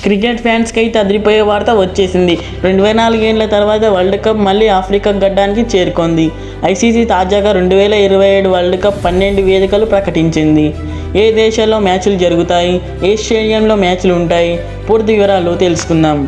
Cricket ఫ్యాన్స్కి అయితే అదిరిపోయే వార్త వచ్చేసింది. 2004 ఏళ్ల తర్వాత వరల్డ్ కప్ మళ్ళీ ఆఫ్రికా గడ్డానికి చేరుకుంది. ఐసీసీ తాజాగా 2027 వరల్డ్ కప్ 12 వేదికలు ప్రకటించింది. ఏ దేశాల్లో మ్యాచ్లు జరుగుతాయి, ఏ స్టేడియంలో మ్యాచ్లు ఉంటాయి, పూర్తి వివరాలు తెలుసుకుందాం.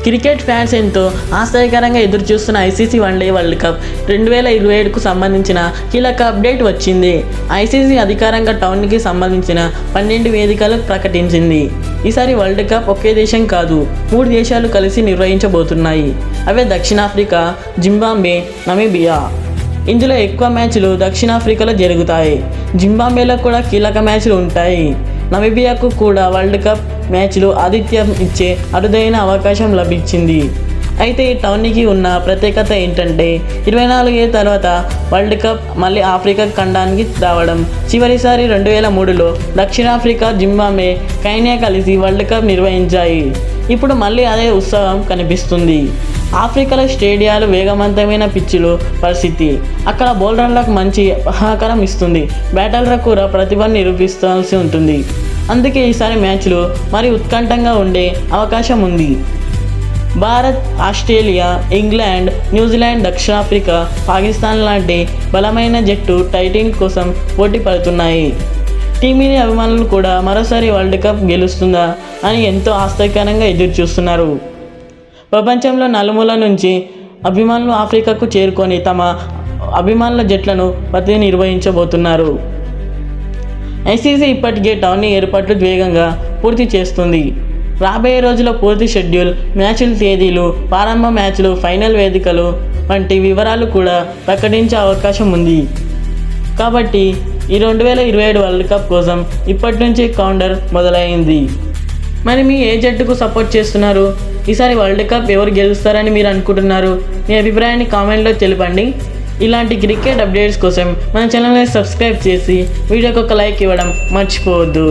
క్రికెట్ ఫ్యాన్స్ ఎంతో ఆశ్చర్యకరంగా ఎదురుచూస్తున్న ఐసీసీ వన్డే వరల్డ్ కప్ 2027కు సంబంధించిన కీలక అప్డేట్ వచ్చింది. ఐసీసీ అధికారంగా టౌన్కి సంబంధించిన 12 వేదికలు ప్రకటించింది. ఈసారి వరల్డ్ కప్ ఒకే దేశం కాదు, 3 దేశాలు కలిసి నిర్వహించబోతున్నాయి. అవే దక్షిణాఫ్రికా, జింబాబ్వే, నమీబియా. ఇందులో ఎక్కువ మ్యాచ్లు దక్షిణాఫ్రికాలో జరుగుతాయి. జింబాబ్వేలో కూడా కీలక మ్యాచ్లు ఉంటాయి. నమీబియాకు కూడా వరల్డ్ కప్ మ్యాచ్లు ఆతిథ్యం ఇచ్చే అరుదైన అవకాశం లభించింది. అయితే ఈ టౌర్నీకి ఉన్న ప్రత్యేకత ఏంటంటే 24 ఏళ్ల తర్వాత వరల్డ్ కప్ మళ్ళీ ఆఫ్రికా ఖండానికి రావడం. చివరిసారి 2003లో దక్షిణాఫ్రికా, జింబాబ్వే, కెన్యా కలిసి వరల్డ్ కప్ నిర్వహించాయి. ఇప్పుడు మళ్ళీ అదే ఉత్సవం కనిపిస్తుంది. ఆఫ్రికాలో స్టేడియాలు, వేగవంతమైన పిచ్చులు పరిస్థితి అక్కడ బౌలర్లకు మంచి సహకారం ఇస్తుంది. బ్యాటర్లకు కూడా ప్రతిభను నిరూపించాల్సి ఉంటుంది. అందుకే ఈసారి మ్యాచ్లు మరి ఉత్కంఠంగా ఉండే అవకాశం ఉంది. భారత్, ఆస్ట్రేలియా, ఇంగ్లాండ్, న్యూజిలాండ్, దక్షిణాఫ్రికా, పాకిస్తాన్ లాంటి బలమైన జట్టు టైటిల్ కోసం పోటీ పడుతున్నాయి. టీమిండియా అభిమానులు కూడా మరోసారి వరల్డ్ కప్ గెలుస్తుందా అని ఎంతో ఆసక్తికరంగా ఎదురుచూస్తున్నారు. ప్రపంచంలో నలుమూల నుంచి అభిమానులు ఆఫ్రికాకు చేరుకొని తమ అభిమానుల జట్లను నిర్వహించబోతున్నారు. ఐసీసీ ఇప్పటికే టోర్నీ ఏర్పాట్లు వేగంగా పూర్తి చేస్తుంది. రాబోయే రోజుల్లో పూర్తి షెడ్యూల్, మ్యాచ్ల తేదీలు, ప్రారంభ మ్యాచ్లు, ఫైనల్ వేదికలు వంటి వివరాలు కూడా ప్రకటించే అవకాశం ఉంది. కాబట్టి ఈ 2027 వరల్డ్ కప్ కోసం ఇప్పటి నుంచి కౌంటర్ మొదలైంది. మరి మీ ఏ జట్టుకు సపోర్ట్ చేస్తున్నారు? ఈసారి వరల్డ్ కప్ ఎవరు గెలుస్తారని మీరు అనుకుంటున్నారు? మీ అభిప్రాయాన్ని కామెంట్లో తెలపండి. ఇలాంటి క్రికెట్ అప్డేట్స్ కోసం మన ఛానల్ని సబ్స్క్రైబ్ చేసి వీడియోకి ఒక లైక్ ఇవ్వడం మర్చిపోవద్దు.